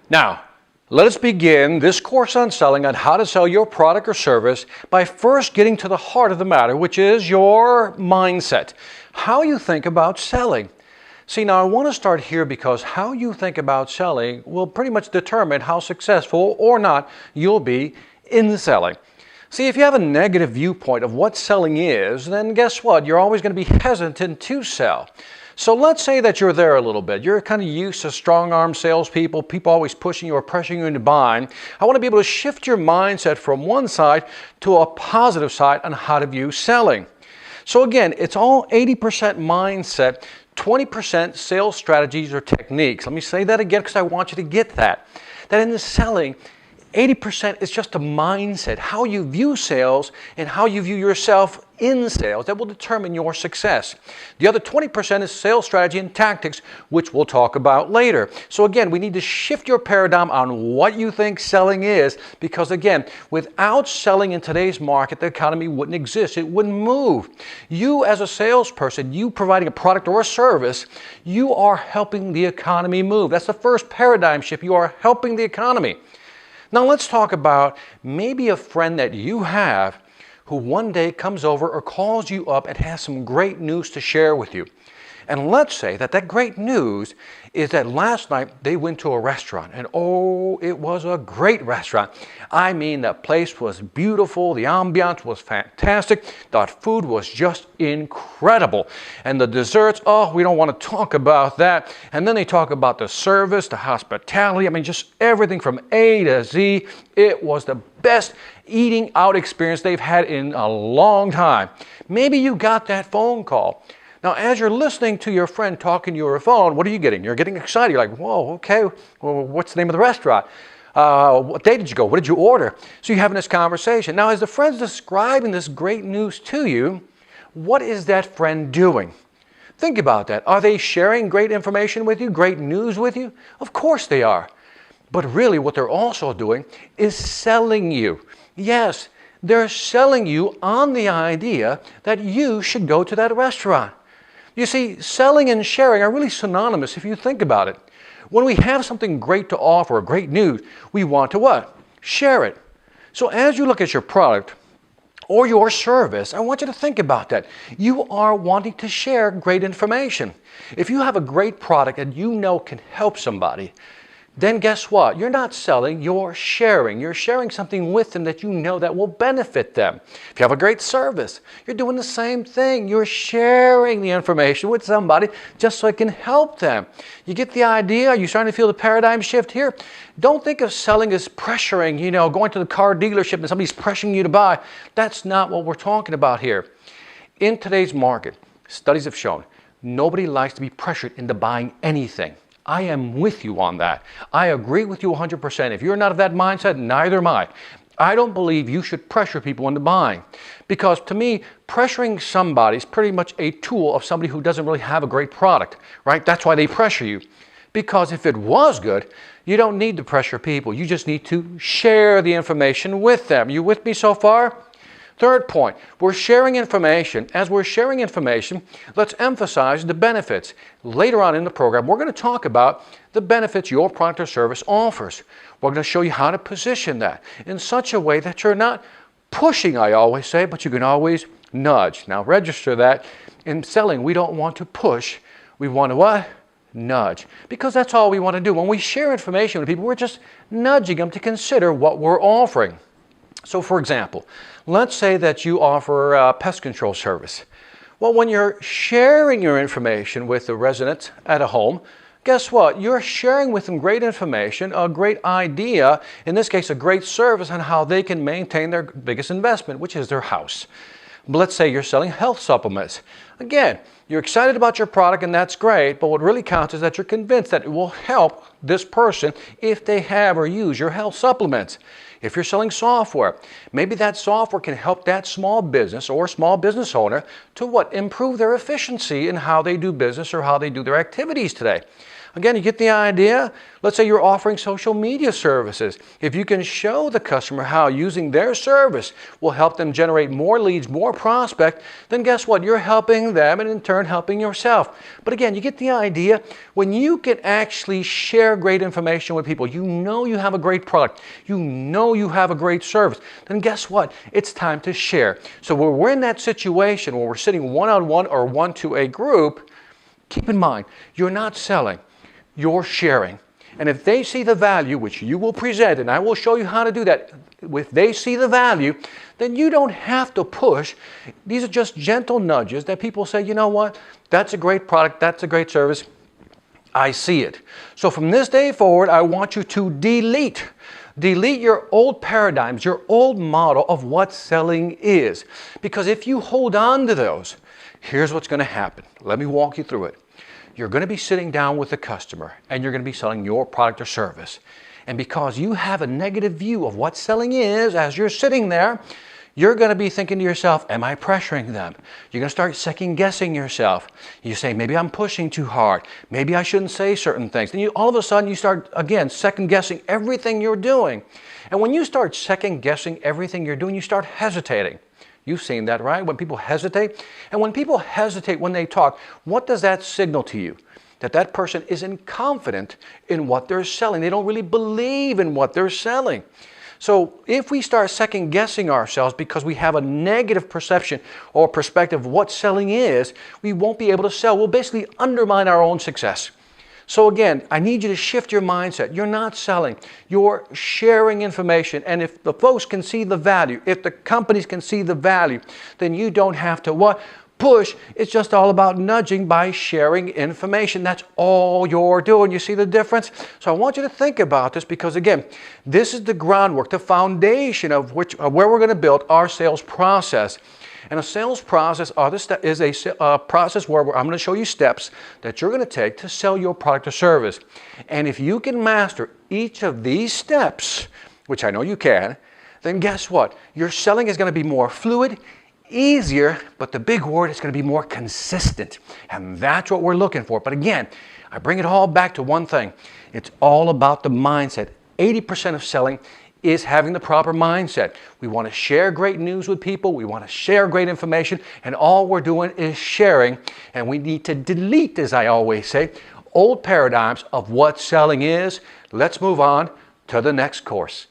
Now, let us begin this course on selling on how to sell your product or service by first getting to the heart of the matter, which is your mindset, how you think about selling. See, now I want to start here because how you think about selling will pretty much determine how successful or not you'll be in selling. See, if you have a negative viewpoint of what selling is, then guess what? You're always going to be hesitant to sell. So let's say that you're there a little bit. You're kind of used to strong-arm salespeople, people always pushing you or pressuring you into buying. I want to be able to shift your mindset from one side to a positive side on how to view selling. So again, it's all 80% mindset, 20% sales strategies or techniques. Let me say that again because I want you to get that. That in the selling, 80% is just a mindset, how you view sales and how you view yourself in sales. That will determine your success. The other 20% is sales strategy and tactics, which we'll talk about later. So again, we need to shift your paradigm on what you think selling is, because again, without selling in today's market, the economy wouldn't exist. It wouldn't move. You as a salesperson, you providing a product or a service, you are helping the economy move. That's the first paradigm shift. You are helping the economy. Now let's talk about maybe a friend that you have who one day comes over or calls you up and has some great news to share with you. And let's say that that great news is that last night they went to a restaurant and oh, it was a great restaurant. I mean, the place was beautiful, the ambiance was fantastic, the food was just incredible. And the desserts, oh, we don't want to talk about that. And then they talk about the service, the hospitality, I mean, just everything from A to Z. It was the best eating out experience they've had in a long time. Maybe you got that phone call. Now, as you're listening to your friend talking to your phone, what are you getting? You're getting excited. You're like, whoa, okay, well, what's the name of the restaurant? What day did you go? What did you order? So you're having this conversation. Now, as the friend's describing this great news to you, what is that friend doing? Think about that. Are they sharing great information with you, great news with you? Of course they are. But really what they're also doing is selling you. Yes, they're selling you on the idea that you should go to that restaurant. You see, selling and sharing are really synonymous if you think about it. When we have something great to offer, great news, we want to what? Share it. So as you look at your product or your service, I want you to think about that. You are wanting to share great information. If you have a great product that you know can help somebody, then guess what? You're not selling, you're sharing. You're sharing something with them that you know that will benefit them. If you have a great service, you're doing the same thing. You're sharing the information with somebody just so it can help them. You get the idea? Are you starting to feel the paradigm shift here? Don't think of selling as pressuring, going to the car dealership and somebody's pressuring you to buy. That's not what we're talking about here. In today's market, studies have shown nobody likes to be pressured into buying anything. I am with you on that. I agree with you 100%. If you're not of that mindset, neither am I. I don't believe you should pressure people into buying. Because to me, pressuring somebody is pretty much a tool of somebody who doesn't really have a great product, right? That's why they pressure you. Because if it was good, you don't need to pressure people. You just need to share the information with them. You with me so far? Third point, we're sharing information. As we're sharing information, let's emphasize the benefits. Later on in the program, we're going to talk about the benefits your product or service offers. We're going to show you how to position that in such a way that you're not pushing, I always say, but you can always nudge. Now register that. In selling, we don't want to push. We want to what? Nudge. Because that's all we want to do. When we share information with people, we're just nudging them to consider what we're offering. So for example, let's say that you offer a pest control service. Well, when you're sharing your information with the residents at a home, guess what? You're sharing with them great information, a great idea, in this case, a great service on how they can maintain their biggest investment, which is their house. Let's say you're selling health supplements. Again, you're excited about your product and that's great, but what really counts is that you're convinced that it will help this person if they have or use your health supplements. If you're selling software, maybe that software can help that small business or small business owner to what? Improve their efficiency in how they do business or how they do their activities today. Again, you get the idea? Let's say you're offering social media services. If you can show the customer how using their service will help them generate more leads, more prospect, then guess what? You're helping them and in turn helping yourself. But again, you get the idea? When you can actually share great information with people, you know you have a great product, you know you have a great service, then guess what? It's time to share. So when we're in that situation where we're sitting one-on-one or one to a group, keep in mind, you're not selling, you're sharing. And if they see the value, which you will present, and I will show you how to do that, if they see the value, then you don't have to push. These are just gentle nudges that people say, you know what, that's a great product, that's a great service, I see it. So from this day forward, I want you to delete your old paradigms, your old model of what selling is. Because if you hold on to those, here's what's going to happen. Let me walk you through it. You're going to be sitting down with the customer and you're going to be selling your product or service. And because you have a negative view of what selling is as you're sitting there, you're going to be thinking to yourself, am I pressuring them? You're going to start second guessing yourself. You say, maybe I'm pushing too hard. Maybe I shouldn't say certain things. Then all of a sudden you start, again, second guessing everything you're doing. And when you start second guessing everything you're doing, you start hesitating. You've seen that, right? When people hesitate. And when people hesitate when they talk, what does that signal to you? That that person isn't confident in what they're selling. They don't really believe in what they're selling. So if we start second guessing ourselves because we have a negative perception or perspective of what selling is, we won't be able to sell. We'll basically undermine our own success. So again, I need you to shift your mindset. You're not selling, you're sharing information. And if the folks can see the value, if the companies can see the value, then you don't have to what? Push. It's just all about nudging by sharing information. That's all you're doing. You see the difference? So I want you to think about this because again, this is the groundwork, the foundation of where we're going to build our sales process. And a sales process is a process where I'm going to show you steps that you're going to take to sell your product or service. And if you can master each of these steps, which I know you can, then guess what? Your selling is going to be more fluid, easier, but the big word is going to be more consistent. And that's what we're looking for. But again, I bring it all back to one thing. It's all about the mindset. 80% of selling is having the proper mindset. We want to share great news with people. We want to share great information. And all we're doing is sharing. And we need to delete, as I always say, old paradigms of what selling is. Let's move on to the next course.